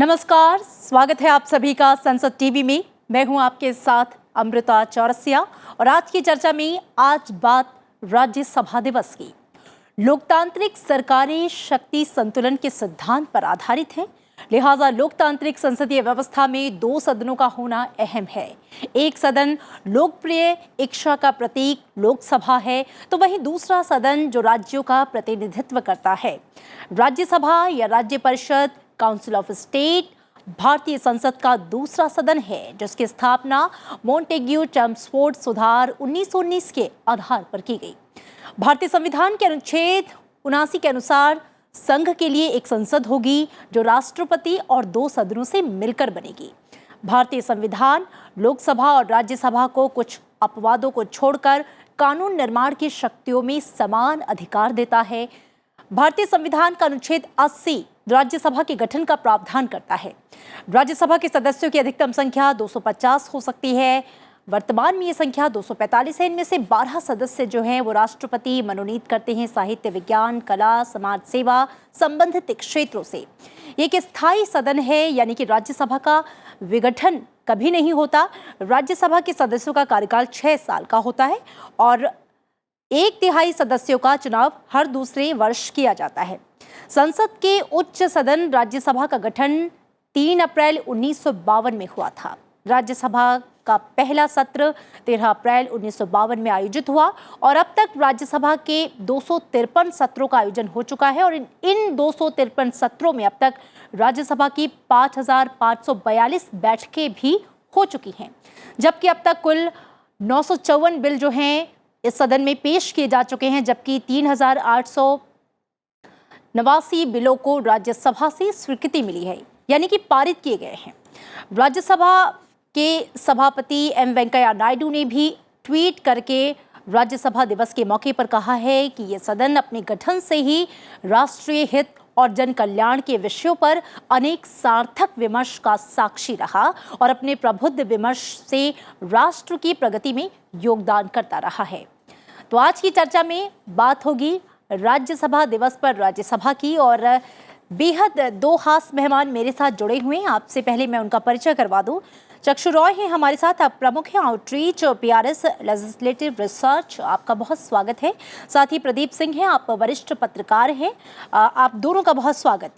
नमस्कार, स्वागत है आप सभी का संसद टीवी में। मैं हूं आपके साथ अमृता चौरसिया और आज की चर्चा में आज बात राज्यसभा दिवस की। लोकतांत्रिक सरकारें शक्ति संतुलन के सिद्धांत पर आधारित है, लिहाजा लोकतांत्रिक संसदीय व्यवस्था में दो सदनों का होना अहम है। एक सदन लोकप्रिय इच्छा का प्रतीक लोकसभा है, तो वहीं दूसरा सदन जो राज्यों का प्रतिनिधित्व करता है राज्यसभा या राज्य परिषद काउंसिल ऑफ स्टेट भारतीय संसद का दूसरा सदन है, जिसकी स्थापना मोंटेग्यू चेम्सफोर्ड सुधार 1919 के आधार पर की गई। भारतीय संविधान के अनुच्छेद 79 के अनुसार संघ के लिए एक संसद होगी जो राष्ट्रपति और दो सदनों से मिलकर बनेगी। भारतीय संविधान लोकसभा और राज्यसभा को कुछ अपवादों को छोड़कर कानून निर्माण की शक्तियों में समान अधिकार देता है। भारतीय संविधान का अनुच्छेद 80 राज्यसभा के गठन का प्रावधान करता है। राज्यसभा के सदस्यों की अधिकतम संख्या 250 हो सकती है। वर्तमान में ये संख्या 245 है। इनमें से 12 सदस्य जो हैं वो राष्ट्रपति मनोनीत करते हैं साहित्य, विज्ञान, कला, समाज सेवा संबंधित क्षेत्रों से। ये एक स्थायी सदन है, यानी कि राज्यसभा का विघटन कभी नहीं होता। राज्यसभा के सदस्यों का कार्यकाल 6 साल का होता है और 1/3 सदस्यों का चुनाव हर दूसरे वर्ष किया जाता है। संसद के उच्च सदन राज्यसभा का गठन 3 अप्रैल 1952 में हुआ था। राज्यसभा का पहला सत्र 13 अप्रैल 1952 में आयोजित हुआ और अब तक राज्यसभा के 253 सत्रों का आयोजन हो चुका है और इन 253 सत्रों में अब तक राज्यसभा की 5542 बैठकें भी हो चुकी हैं, जबकि अब तक कुल 954 बिल जो हैं इस सदन में पेश किए जा चुके हैं, जबकि 3889 बिलों को राज्यसभा से स्वीकृति मिली है, यानी कि पारित किए गए हैं। राज्यसभा के सभापति एम वेंकैया नायडू ने भी ट्वीट करके राज्यसभा दिवस के मौके पर कहा है कि ये सदन अपने गठन से ही राष्ट्रीय हित और जन कल्याण के विषयों पर अनेक सार्थक विमर्श का साक्षी रहा और अपने प्रबुद्ध विमर्श से राष्ट्र की प्रगति में योगदान करता रहा है। तो आज की चर्चा में बात होगी राज्यसभा दिवस पर राज्यसभा की और बेहद दो खास मेहमान मेरे साथ जुड़े हुए हैं। आपसे पहले मैं उनका परिचय करवा दूं। चक्षु रॉय हैं हमारे साथ, आप प्रमुख हैं आउटरीच PRS लेजिस्लेटिव रिसर्च, आपका बहुत स्वागत है। साथ ही प्रदीप सिंह हैं, आप वरिष्ठ पत्रकार हैं, आप दोनों का बहुत स्वागत।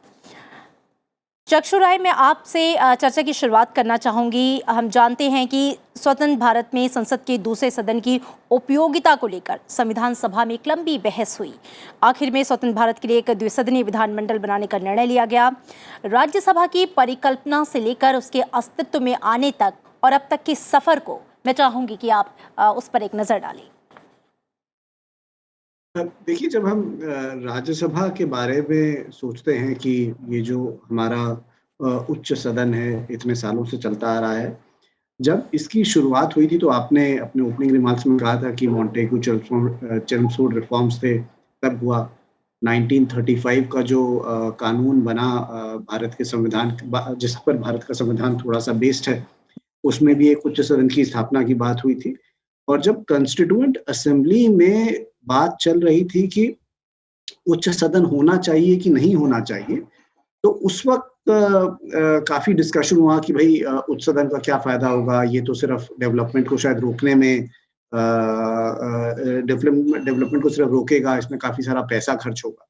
चक्षु रॉय, मैं आपसे चर्चा की शुरुआत करना चाहूँगी। हम जानते हैं कि स्वतंत्र भारत में संसद के दूसरे सदन की उपयोगिता को लेकर संविधान सभा में एक लंबी बहस हुई। आखिर में स्वतंत्र भारत के लिए एक द्विसदनीय विधानमंडल बनाने का निर्णय लिया गया। राज्यसभा की परिकल्पना से लेकर उसके अस्तित्व में आने तक और अब तक के सफर को मैं चाहूँगी कि आप उस पर एक नज़र डालें। देखिए, जब हम राज्यसभा के बारे में सोचते हैं कि ये जो हमारा उच्च सदन है, इतने सालों से चलता आ रहा है, जब इसकी शुरुआत हुई थी तो आपने अपने ओपनिंग रिमार्क्स में कहा था कि मोंटेग्यू चेम्सफोर्ड रिफॉर्म्स थे, तब हुआ। 1935 का जो कानून बना भारत के संविधान, जिस पर भारत का संविधान थोड़ा सा बेस्ड है, उसमें भी एक उच्च सदन की स्थापना की बात हुई थी। और जब कॉन्स्टिट्यूएंट असेंबली में बात चल रही थी कि उच्च सदन होना चाहिए कि नहीं होना चाहिए, तो उस वक्त काफी डिस्कशन हुआ कि भाई उच्च सदन का क्या फायदा होगा, ये तो सिर्फ डेवलपमेंट को शायद रोकने में, डेवलपमेंट को सिर्फ रोकेगा, इसमें काफी सारा पैसा खर्च होगा।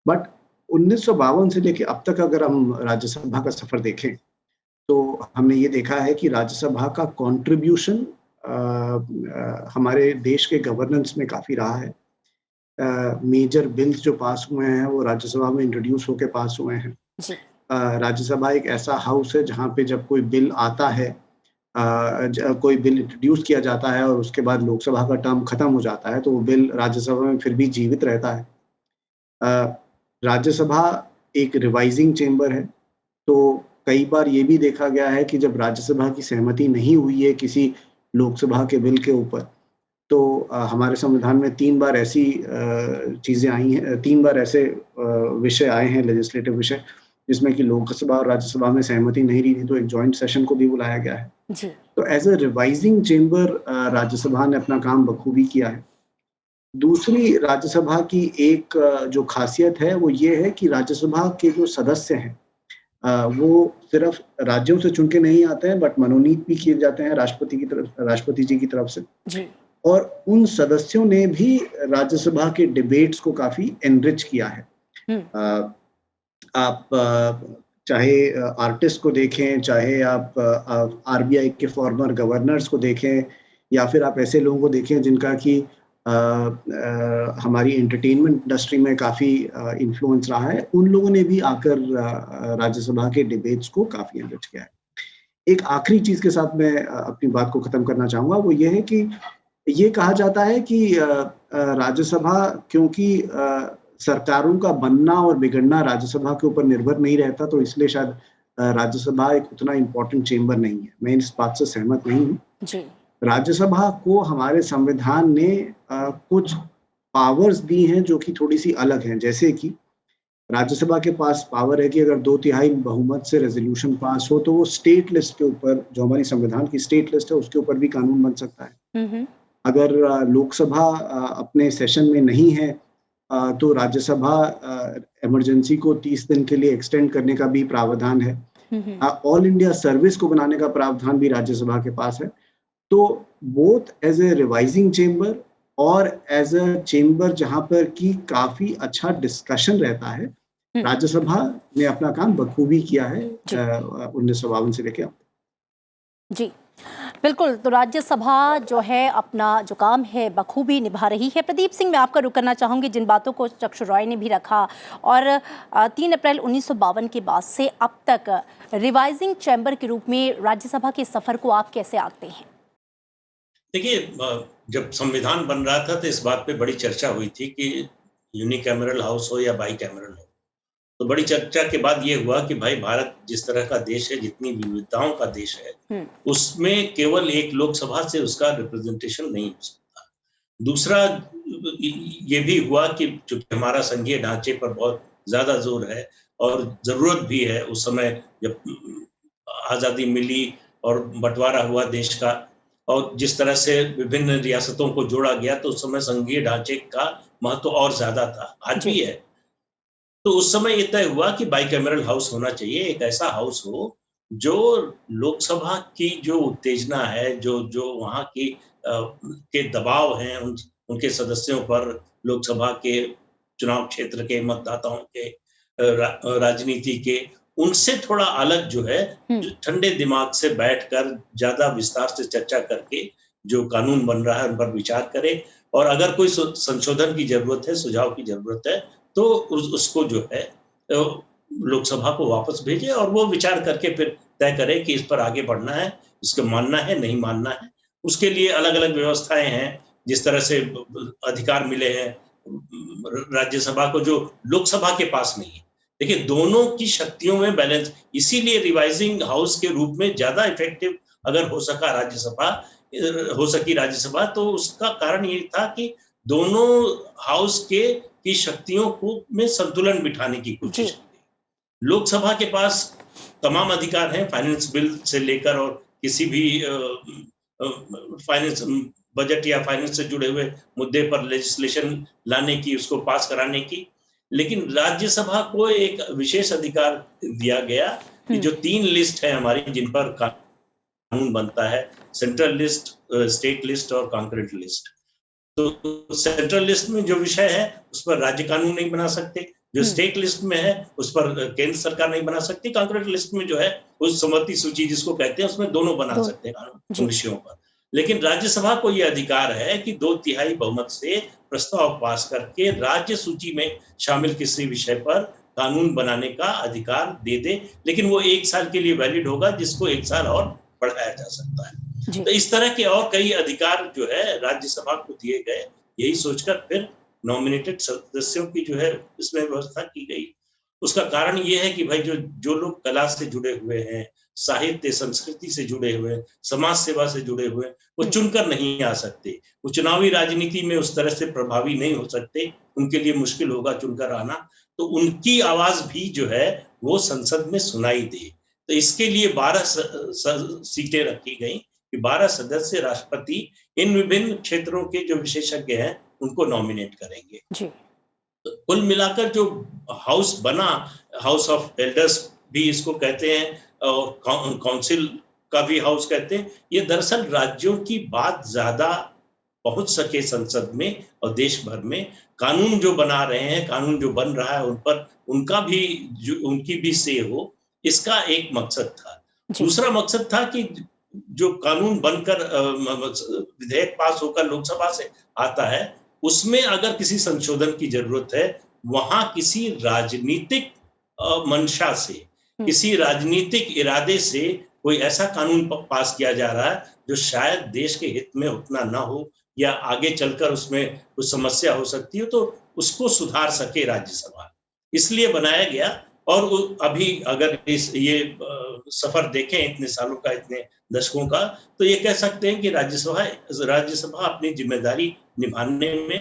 बट 1952 से लेके अब तक अगर हम राज्यसभा का सफर देखें तो हमने ये देखा है कि राज्यसभा का कंट्रीब्यूशन हमारे देश के गवर्नेंस में काफी रहा है। मेजर बिल्स जो पास हुए हैं वो राज्यसभा में इंट्रोड्यूस होके पास हुए हैं। राज्यसभा एक ऐसा हाउस है जहाँ पे जब कोई बिल आता है, कोई बिल इंट्रोड्यूस किया जाता है और उसके बाद लोकसभा का टर्म खत्म हो जाता है, तो वो बिल राज्यसभा में फिर भी जीवित रहता है। राज्यसभा एक रिवाइजिंग चेंबर है, तो कई बार ये भी देखा गया है कि जब राज्यसभा की सहमति नहीं हुई है किसी लोकसभा के बिल के ऊपर, तो हमारे संविधान में 3 बार ऐसी चीजें आई हैं, 3 बार ऐसे विषय आए हैं, लेजिस्लेटिव विषय, जिसमें कि लोकसभा और राज्यसभा में सहमति नहीं रही थी, तो एक जॉइंट सेशन को भी बुलाया गया है जी। तो as a revising chamber Rajya Sabha ने अपना काम बखूबी किया है। दूसरी राज्यसभा की एक जो खासियत है वो ये है कि राज्यसभा के जो सदस्य हैं वो सिर्फ राज्यों से चुन के नहीं आते हैं, बट मनोनीत भी किए जाते हैं राष्ट्रपति जी की तरफ से। जी। और उन सदस्यों ने भी राज्यसभा के डिबेट्स को काफ़ी एनरिच किया है। हुँ। आप चाहे आर्टिस्ट को देखें, चाहे आप आरबीआई के फॉर्मर गवर्नर्स को देखें, या फिर आप ऐसे लोगों को देखें जिनका कि हमारी एंटरटेनमेंट इंडस्ट्री में काफ़ी इन्फ्लुएंस रहा है, उन लोगों ने भी आकर राज्यसभा के डिबेट्स को काफ़ी एनरिच किया है। एक आखिरी चीज़ के साथ मैं अपनी बात को ख़त्म करना चाहूँगा, वो ये है कि ये कहा जाता है कि राज्यसभा, क्योंकि सरकारों का बनना और बिगड़ना राज्यसभा के ऊपर निर्भर नहीं रहता, तो इसलिए शायद राज्यसभा एक उतना इम्पोर्टेंट चेंबर नहीं है। मैं इस बात से सहमत नहीं हूँ। जी। राज्यसभा को हमारे संविधान ने कुछ पावर्स दी हैं जो कि थोड़ी-सी अलग हैं। जैसे कि राज्यसभा के पास पावर है कि अगर 2/3 बहुमत से रेज़ोल्यूशन पास हो, तो वो स्टेट लिस्ट के ऊपर, जो हमारी संविधान की स्टेट लिस्ट है, उसके ऊपर भी कानून बन सकता है। हुँ, हुँ। अगर लोकसभा अपने सेशन में नहीं है, तो राज्यसभा इमरजेंसी को 30 दिन के लिए एक्सटेंड करने का भी प्रावधान है। हुँ, हुँ। ऑल इंडिया सर्विस को बनाने का प्रावधान भी राज्यसभा के पास है। तो both as a revising chamber और एज़ अ चेंबर जहाँ पर कि काफ़ी अच्छा डिस्कशन रहता है, हुँ। राज्यसभा ने अपना काम बखूबी किया है जी। 1952 से लेके अब तक। जी। बिल्कुल, तो राज्यसभा जो है अपना जो काम है बखूबी निभा रही है। प्रदीप सिंह, मैं आपका रुख करना चाहूँगी जिन बातों को चक्षु रॉय ने भी रखा, और 3 अप्रैल 1952 के बाद से अब तक रिवाइजिंग चैम्बर के रूप में राज्यसभा के सफ़र को आप कैसे आंकते हैं? देखिए, जब संविधान बन रहा था तो इस बात पे बड़ी चर्चा हुई थी कि यूनिकैमरल हाउस हो या बाईकैमरल हो। तो बड़ी चर्चा के बाद ये हुआ कि भाई, भारत जिस तरह का देश है, जितनी विविधताओं का देश है, हुँ। उसमें केवल एक लोकसभा से उसका रिप्रेजेंटेशन नहीं हो सकता। दूसरा ये भी हुआ कि चूँकि हमारा संघीय ढांचे पर बहुत ज़्यादा ज़ोर है और ज़रूरत भी है, उस समय जब आज़ादी मिली और बँटवारा हुआ देश का, और जिस तरह से विभिन्न रियासतों को जोड़ा गया, तो उस समय संघीय ढांचे का महत्व और ज़्यादा था, आज भी जी। है। तो उस समय ये तय हुआ कि बाइकैमरल हाउस होना चाहिए, एक ऐसा हाउस हो जो लोकसभा की जो उत्तेजना है, जो वहाँ की के दबाव हैं उनके सदस्यों पर, लोकसभा के चुनाव क्षेत्र के मतदाताओं के, राजनीति के, उनसे थोड़ा अलग जो है, हुँ। जो ठंडे दिमाग से बैठकर ज़्यादा विस्तार से चर्चा करके जो कानून बन रहा है उन पर विचार करे, और अगर कोई संशोधन की ज़रूरत है, सुझाव की ज़रूरत है, तो उसको जो है लोकसभा को वापस भेजे और वो विचार करके फिर तय करे कि इस पर आगे बढ़ना है, इसको मानना है, नहीं मानना है। उसके लिए अलग-अलग व्यवस्थाएँ हैं, जिस तरह से अधिकार मिले हैं राज्यसभा को, जो लोकसभा के पास नहीं है। देखिए, दोनों की शक्तियों में बैलेंस, इसीलिए रिवाइजिंग हाउस के रूप में ज़्यादा इफ़ेक्टिव अगर हो सकी राज्यसभा, तो उसका कारण ये था कि दोनों हाउस की शक्तियों को में संतुलन बिठाने की जी। कोशिश की गई। लोकसभा के पास तमाम अधिकार हैं, फाइनेंस बिल से लेकर और किसी भी फाइनेंस बजट या फाइनेंस से जुड़े हुए मुद्दे पर लेजिस्लेशन लाने की, उसको पास कराने की। लेकिन राज्यसभा को एक विशेष अधिकार दिया गया कि हुँ। जो 3 लिस्ट है हमारी, जिन पर कानून बनता है, सेंट्रल लिस्ट, स्टेट लिस्ट और कॉन्करेंट लिस्ट। तो सेंट्रल लिस्ट में जो विषय है उस पर राज्य कानून नहीं बना सकते, जो हुँ। स्टेट लिस्ट में है उस पर केंद्र सरकार नहीं बना सकती, कॉन्करेंट लिस्ट में जो है उस सम्मति सूची जिसको कहते हैं, उसमें दोनों बना दो सकते हैं कानून जी। उन विषयों पर। लेकिन राज्यसभा को ये अधिकार है कि 2/3 बहुमत से प्रस्ताव पास करके राज्य सूची में शामिल किसी विषय पर कानून बनाने का अधिकार दे दे, लेकिन वो 1 साल के लिए वैलिड होगा, जिसको 1 साल और बढ़ाया जा सकता है। जी। तो इस तरह के और कई अधिकार जो है राज्यसभा को दिए गए, यही सोचकर फिर नॉमिनेटेड सदस्यों की जो है इसमें व्यवस्था की गई। उसका कारण ये है कि भाई, जो लोग कला से जुड़े हुए हैं, साहित्य संस्कृति से जुड़े हुए हैं, समाज सेवा से जुड़े हुए हैं, वो हुँ। चुनकर नहीं आ सकते, वो चुनावी राजनीति में उस तरह से प्रभावी नहीं हो सकते, उनके लिए मुश्किल होगा चुनकर आना। तो उनकी आवाज भी जो है वो संसद में सुनाई दे। तो इसके लिए 12 सीटें रखी गई कि 12 सदस्य राष्ट्रपति इन विभिन्न क्षेत्रों के जो विशेषज्ञ हैं उनको नॉमिनेट करेंगे। जी। तो कुल मिलाकर जो हाउस बना, हाउस ऑफ एल्डर्स भी इसको कहते हैं और काउंसिल का भी हाउस कहते हैं। ये दरअसल राज्यों की बात ज्यादा पहुंच सके संसद में और देश भर में, कानून जो बना रहे हैं, कानून जो बन रहा है उन पर उनकी भी से हो, इसका एक मकसद था। जी। दूसरा मकसद था कि जो कानून बनकर विधेयक पास होकर लोकसभा से आता है, उसमें अगर किसी संशोधन की जरूरत है, वहां किसी राजनीतिक मंशा से, किसी राजनीतिक इरादे से कोई ऐसा कानून पास किया जा रहा है जो शायद देश के हित में उतना ना हो या आगे चलकर उसमें कुछ समस्या हो सकती है, तो उसको सुधार सके राज्यसभा, इसलिए बनाया गया। और अभी अगर ये सफर देखें इतने सालों का, इतने दशकों का, तो ये कह सकते हैं कि राज्यसभा अपनी जिम्मेदारी निभाने में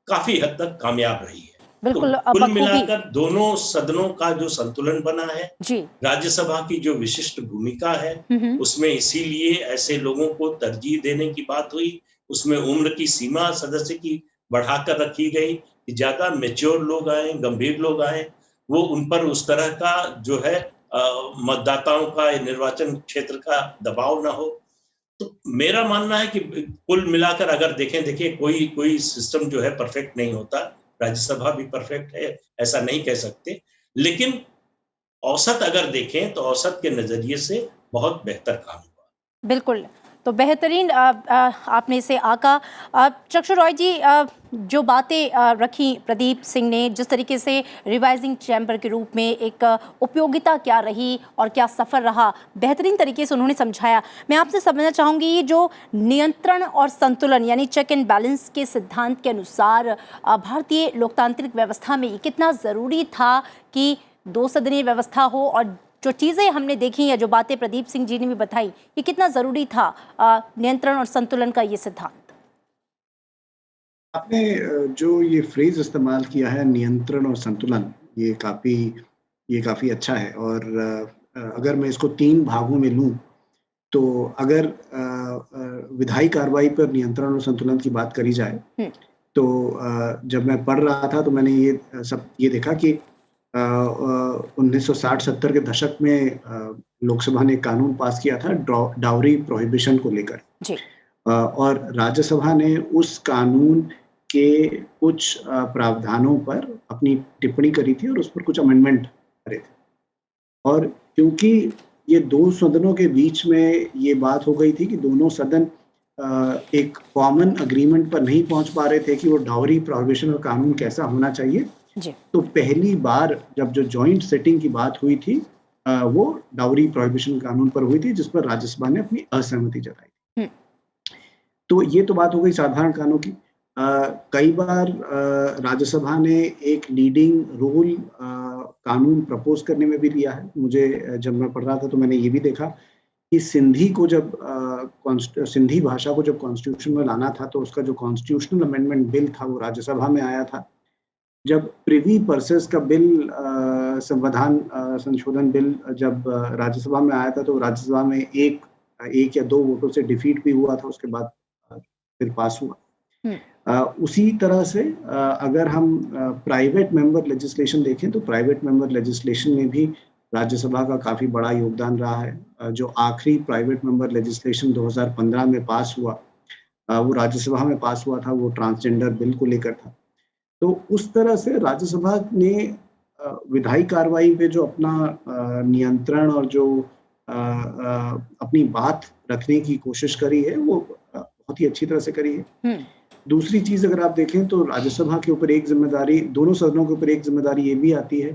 काफी हद तक कामयाब रही है। बिल्कुल, तो कुल मिलाकर दोनों सदनों का जो संतुलन बना है, जी, राज्यसभा की जो विशिष्ट भूमिका है, उसमें इसीलिए ऐसे लोगों को तरजीह देने की बात हुई। उसमें उम्र की सीमा सदस्य की बढ़ाकर रखी गई कि ज्यादा मैच्योर लोग आए, गंभीर लोग आए, वो उन पर उस तरह का जो है मतदाताओं का, निर्वाचन क्षेत्र का दबाव ना हो। तो मेरा मानना है कि कुल मिलाकर अगर देखिए कोई सिस्टम जो है परफेक्ट नहीं होता, राज्यसभा भी परफेक्ट है ऐसा नहीं कह सकते, लेकिन औसत अगर देखें तो औसत के नजरिए से बहुत बेहतर काम हुआ। बिल्कुल, तो बेहतरीन आपने इसे आका। चक्षु रॉय जी, जो बातें रखी प्रदीप सिंह ने, जिस तरीके से रिवाइजिंग चैम्बर के रूप में एक उपयोगिता क्या रही और क्या सफ़र रहा, बेहतरीन तरीके से उन्होंने समझाया। मैं आपसे समझना चाहूँगी, ये जो नियंत्रण और संतुलन यानी चेक एंड बैलेंस के सिद्धांत के अनुसार भारतीय लोकतांत्रिक व्यवस्था में ये कितना ज़रूरी था कि दो सदनीय व्यवस्था हो, और जो चीज़ें हमने देखी या जो बातें प्रदीप सिंह जी ने भी बताई, ये कितना ज़रूरी था नियंत्रण और संतुलन का ये सिद्धांत? आपने जो ये फ्रेज इस्तेमाल किया है नियंत्रण और संतुलन, ये काफ़ी अच्छा है। और अगर मैं इसको 3 भागों में लूँ, तो अगर विधायी कार्रवाई पर नियंत्रण और संतुलन की बात करी जाए, तो जब मैं पढ़ रहा था तो मैंने ये देखा कि 1960-70 के दशक में लोकसभा ने कानून पास किया था डाउरी प्रोहिबिशन को लेकर, और राज्यसभा ने उस कानून के कुछ प्रावधानों पर अपनी टिप्पणी करी थी और उस पर कुछ अमेंडमेंट करे थे। और क्योंकि ये दो सदनों के बीच में ये बात हो गई थी कि दोनों सदन एक कॉमन अग्रीमेंट पर नहीं पहुंच पा रहे थे कि वो डाउरी प्रोहिबिशन का कानून कैसा होना चाहिए, तो पहली बार जब जो जॉइंट सेटिंग की बात हुई थी, वो डाउरी प्रोहिबिशन कानून पर हुई थी, जिस पर राज्यसभा ने अपनी असहमति जताई। तो ये तो बात हो गई साधारण कानून की। कई बार राज्यसभा ने एक लीडिंग रोल कानून प्रपोज करने में भी लिया है। मुझे जब मैं पढ़ रहा था तो मैंने ये भी देखा कि सिंधी भाषा को जब कॉन्स्टिट्यूशन में लाना था, तो उसका जो कॉन्स्टिट्यूशनल अमेंडमेंट बिल था वो राज्यसभा में आया था। जब प्रिवी पर्सेस का बिल, संविधान संशोधन बिल जब राज्यसभा में आया था, तो राज्यसभा में एक या 2 वोटों से डिफीट भी हुआ था, उसके बाद फिर पास हुआ। उसी तरह से अगर हम प्राइवेट मेंबर लेजिस्लेशन देखें, तो प्राइवेट मेंबर लेजिस्लेशन में भी राज्यसभा का काफ़ी बड़ा योगदान रहा है। जो आखिरी प्राइवेट मेंबर लेजिस्लेशन 2015 में पास हुआ, वो राज्यसभा में पास हुआ था, वो ट्रांसजेंडर बिल को लेकर था। तो उस तरह से राज्यसभा ने विधायी कार्रवाई पे जो अपना नियंत्रण और जो अपनी बात रखने की कोशिश करी है, वो बहुत ही अच्छी तरह से करी है। दूसरी चीज अगर आप देखें तो राज्यसभा के ऊपर एक जिम्मेदारी, दोनों सदनों के ऊपर एक जिम्मेदारी ये भी आती है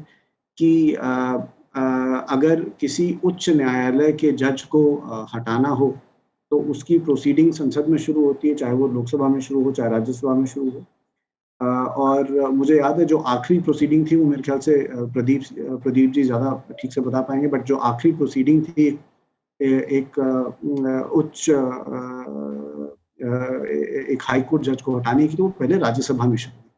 कि अगर किसी उच्च न्यायालय के जज को हटाना हो, तो उसकी प्रोसीडिंग संसद में शुरू होती है, चाहे वो लोकसभा में शुरू हो चाहे राज्यसभा में शुरू हो। और मुझे याद है जो आखिरी प्रोसीडिंग थी, वो मेरे ख्याल से प्रदीप जी ज़्यादा ठीक से बता पाएंगे, बट जो आखिरी प्रोसीडिंग थी एक उच्च एक हाई कोर्ट जज को हटाने की, तो वो पहले राज्यसभा में शुरू हुई।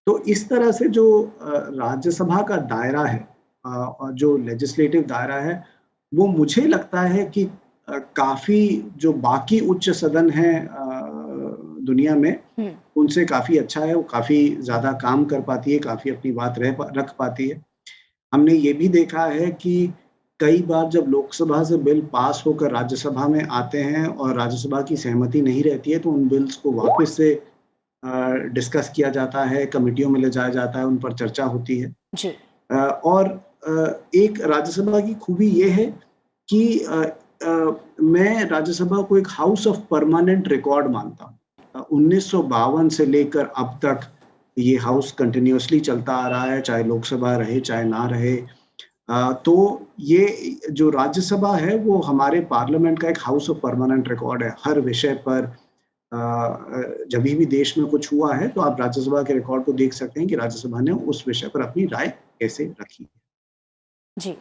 तो इस तरह से जो राज्यसभा का दायरा है और जो लेजिस्लेटिव दायरा है, वो मुझे लगता है कि काफ़ी जो बाकी उच्च सदन हैं दुनिया में, उनसे काफ़ी अच्छा है। वो काफ़ी ज़्यादा काम कर पाती है, काफ़ी अपनी बात रख पाती है। हमने ये भी देखा है कि कई बार जब लोकसभा से बिल पास होकर राज्यसभा में आते हैं और राज्यसभा की सहमति नहीं रहती है, तो उन बिल्स को वापस से डिस्कस किया जाता है, कमिटियों में ले जाया जाता है, उन पर चर्चा होती है। जी। और एक राज्यसभा की खूबी ये है कि मैं राज्यसभा को एक हाउस ऑफ परमानेंट रिकॉर्ड मानता हूँ। 1952 से लेकर अब तक ये हाउस कंटिन्यूअसली चलता आ रहा है, चाहे लोकसभा रहे चाहे ना रहे। तो ये जो राज्यसभा है वो हमारे पार्लियामेंट का एक हाउस ऑफ परमानेंट रिकॉर्ड है। हर विषय पर जब भी देश में कुछ हुआ है तो आप राज्यसभा के रिकॉर्ड को देख सकते हैं कि राज्यसभा ने उस विषय पर अपनी राय कैसे रखी है। जी,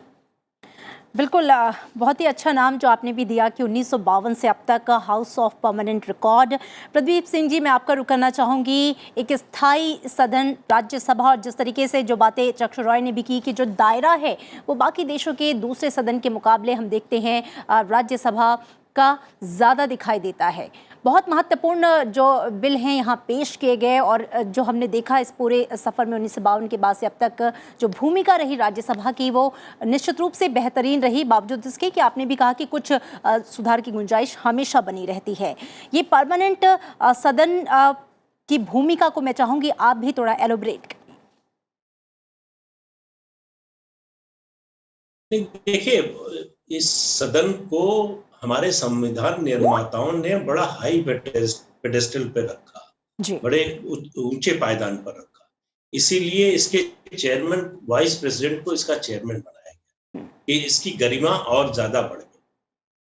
बिल्कुल। बहुत ही अच्छा नाम जो आपने भी दिया कि 1952 से अब तक house of permanent record. Pradeep Singh ji, मैं आपका रुख करना चाहूँगी। एक स्थायी सदन राज्यसभा, और जिस तरीके से जो बातें चक्षु रॉय ने भी की कि जो दायरा है वो बाकी देशों के दूसरे सदन के मुकाबले हम देखते हैं राज्यसभा का ज़्यादा दिखाई देता है। बहुत महत्वपूर्ण जो बिल हैं यहाँ पेश किए गए, और जो हमने देखा इस पूरे सफ़र में 1952 के बाद से अब तक जो भूमिका रही राज्यसभा की वो निश्चित रूप से बेहतरीन रही, बावजूद इसके कि आपने भी कहा कि कुछ सुधार की गुंजाइश हमेशा बनी रहती है। ये परमानेंट सदन की भूमिका को मैं चाहूँगी आप भी थोड़ा एलोब्रेट करें। देखिए, इस सदन को हमारे संविधान निर्माताओं ने बड़ा हाई पेडेस्टल पे रखा, जी। बड़े ऊंचे पायदान पर रखा। इसीलिए इसके चेयरमैन, वाइस प्रेसिडेंट को इसका चेयरमैन बनाया गया कि इसकी गरिमा और ज्यादा बढ़ गई।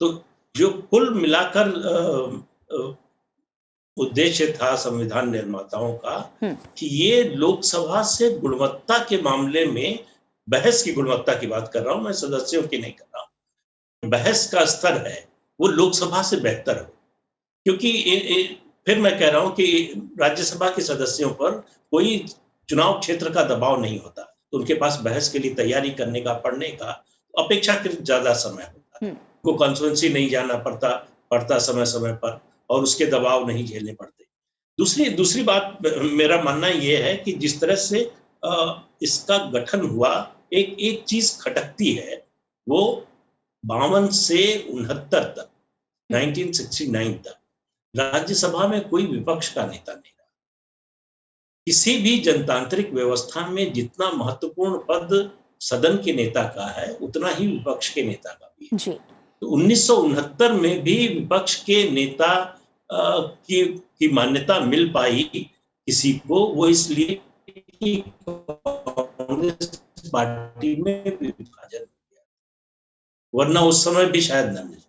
तो जो कुल मिलाकर उद्देश्य था संविधान निर्माताओं का कि ये लोकसभा से गुणवत्ता के मामले में, बहस की गुणवत्ता की बात कर रहा हूं मैं, सदस्यों की नहीं कर रहा हूं, बहस का स्तर है वो लोकसभा से बेहतर हो। क्योंकि फिर मैं कह रहा हूं कि राज्यसभा के सदस्यों पर कोई चुनाव क्षेत्र का दबाव नहीं होता, तो उनके पास बहस के लिए तैयारी करने का, पढ़ने का अपेक्षाकृत ज्यादा समय होता है। को कॉन्स्टिट्यूएंसी नहीं जाना पड़ता समय समय पर, और उसके दबाव नहीं झेलने पड़ते। दूसरी बात मेरा मानना यह है कि जिस तरह से इसका गठन हुआ, एक चीज खटकती है, वो 52 से 69 तक, 1969 तक राज्यसभा में कोई विपक्ष का नेता नहीं रहा। किसी भी जनतांत्रिक व्यवस्था में जितना महत्वपूर्ण पद सदन के नेता का है, उतना ही विपक्ष के नेता का भी है। जी। तो 1969 में भी विपक्ष के नेता की मान्यता मिल पाई किसी को, वो इसलिए कि कांग्रेस पार्टी में विभाजन हो गया, वरना उस समय भी शायद न मिलता।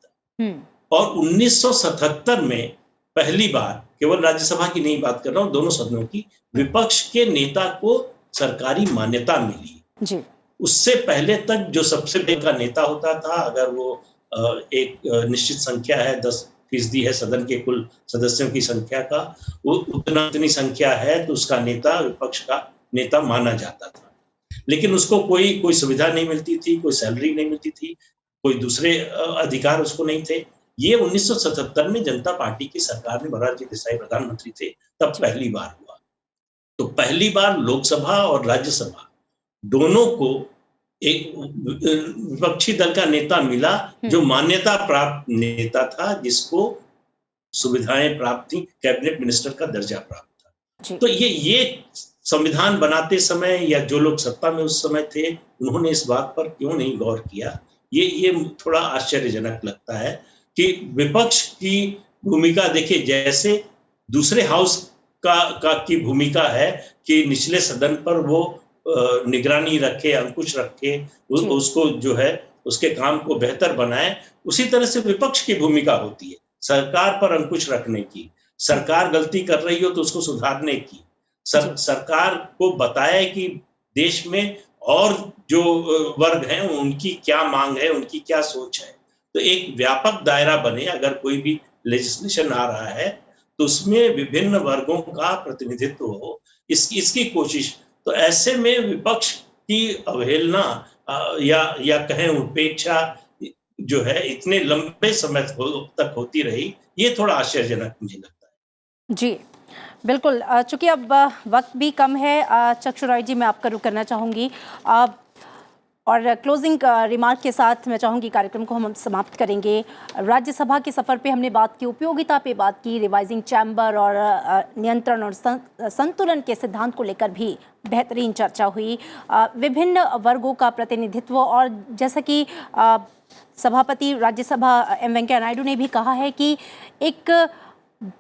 और 1977 में पहली बार, केवल राज्यसभा की नहीं बात कर रहा हूं, दोनों सदनों की, विपक्ष के नेता को सरकारी मान्यता मिली। जी। उससे पहले तक जो सबसे बड़ा नेता होता था, अगर वो एक निश्चित संख्या है, 10% है सदन के कुल सदस्यों की संख्या का, वो उतनी संख्या है तो उसका नेता विपक्ष का नेता माना जाता था। लेकिन उसको कोई सुविधा नहीं मिलती थी, कोई सैलरी नहीं मिलती थी, कोई दूसरे अधिकार उसको नहीं थे। ये 1977 में जनता पार्टी की सरकार में मोरारजी देसाई प्रधानमंत्री थे, तब पहली बार हुआ। तो पहली बार लोकसभा और राज्यसभा दोनों को एक विपक्षी दल का नेता मिला, जो मान्यता प्राप्त नेता था, जिसको सुविधाएं प्राप्त थी, कैबिनेट मिनिस्टर का दर्जा प्राप्त था। तो ये संविधान बनाते समय या जो लोग सत्ता में उस समय थे, उन्होंने इस बात पर क्यों नहीं गौर किया, ये थोड़ा आश्चर्यजनक लगता है कि विपक्ष की भूमिका देखिए, जैसे दूसरे हाउस की भूमिका है कि निचले सदन पर वो निगरानी रखे, अंकुश रखे, उसको जो है उसके काम को बेहतर बनाए, उसी तरह से विपक्ष की भूमिका होती है सरकार पर अंकुश रखने की। सरकार गलती कर रही हो तो उसको सुधारने की, सरकार को बताए कि देश में और जो वर्ग हैं उनकी क्या मांग है, उनकी क्या सोच है। तो एक व्यापक दायरा बने, अगर कोई भी लेजिस्लेशन आ रहा है तो उसमें विभिन्न वर्गों का प्रतिनिधित्व हो, इसकी कोशिश। तो ऐसे में विपक्ष की अवहेलना या कहें उपेक्षा जो है इतने लंबे समय तक होती रही, ये थोड़ा आश्चर्यजनक मुझे लगता है। जी बिल्कुल। चूंकि अब वक्त भी कम है, चक्षु रॉय जी, मैं आपका रुख करना चाहूँगी। और क्लोजिंग रिमार्क के साथ मैं चाहूँगी कार्यक्रम को हम समाप्त करेंगे। राज्यसभा के सफ़र पे हमने बात की, उपयोगिता पे बात की, रिवाइजिंग चैम्बर और नियंत्रण और संतुलन के सिद्धांत को लेकर भी बेहतरीन चर्चा हुई। विभिन्न वर्गों का प्रतिनिधित्व और जैसा कि सभापति राज्यसभा एम वेंकैया नायडू ने भी कहा है कि एक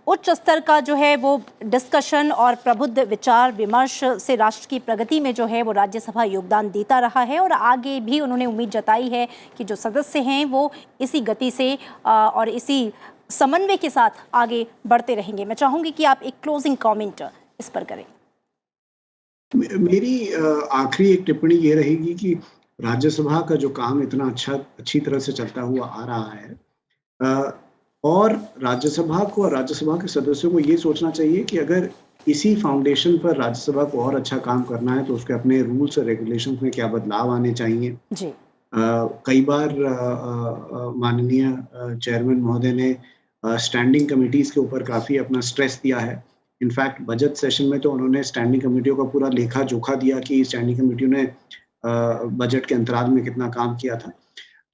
उच्च स्तर का जो है वो डिस्कशन और प्रबुद्ध विचार विमर्श से राष्ट्र की प्रगति में जो है वो राज्यसभा योगदान देता रहा है और आगे भी उन्होंने उम्मीद जताई है कि जो सदस्य हैं वो इसी गति से और इसी समन्वय के साथ आगे बढ़ते रहेंगे। मैं चाहूँगी कि आप एक क्लोजिंग कमेंट इस पर करें। मेरी आखिरी एक टिप्पणी ये रहेगी कि राज्यसभा का जो काम इतना अच्छी तरह से चलता हुआ आ रहा है और राज्यसभा को और राज्यसभा के सदस्यों को ये सोचना चाहिए कि अगर इसी फाउंडेशन पर राज्यसभा को और अच्छा काम करना है तो उसके अपने रूल्स और रेगुलेशंस में क्या बदलाव आने चाहिए। जी। कई बार माननीय चेयरमैन महोदय ने स्टैंडिंग कमिटीज के ऊपर काफ़ी अपना स्ट्रेस दिया है। इनफैक्ट बजट सेशन में तो उन्होंने स्टैंडिंग कमेटियों का पूरा लेखा जोखा दिया कि स्टैंडिंग कमेटियों ने बजट के अंतराल में कितना काम किया था।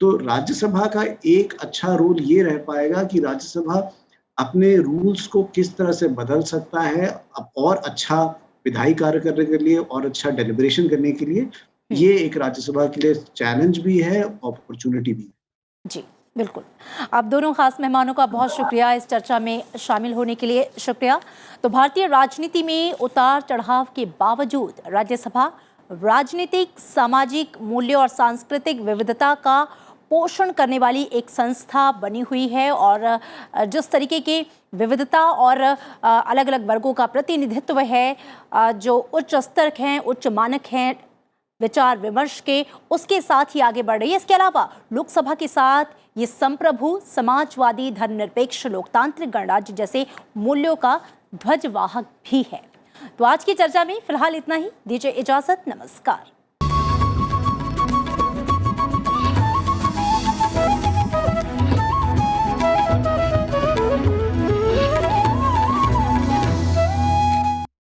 तो राज्यसभा का एक अच्छा रोल ये रह पाएगा कि राज्यसभा अपने रूल्स को किस तरह से बदल सकता है और अच्छा विधायी कार्य करने के लिए और अच्छा डेलिब्रेशन करने के लिए। ये एक राज्यसभा के लिए चैलेंज भी है, अपॉर्चुनिटी भी। जी बिल्कुल। आप दोनों खास मेहमानों का बहुत शुक्रिया इस चर्चा में शामिल होने के लिए। शुक्रिया। तो भारतीय राजनीति में उतार चढ़ाव के बावजूद राज्यसभा राजनीतिक, सामाजिक मूल्य और सांस्कृतिक विविधता का पोषण करने वाली एक संस्था बनी हुई है और जिस तरीके की विविधता और अलग अलग वर्गों का प्रतिनिधित्व है, जो उच्च स्तर हैं, उच्च मानक हैं विचार विमर्श के, उसके साथ ही आगे बढ़ रही है। इसके अलावा लोकसभा के साथ ये संप्रभु, समाजवादी, धर्मनिरपेक्ष, लोकतांत्रिक गणराज्य जैसे मूल्यों का ध्वजवाहक भी है। तो आज की चर्चा में फिलहाल इतना ही। दीजिए इजाजत। नमस्कार।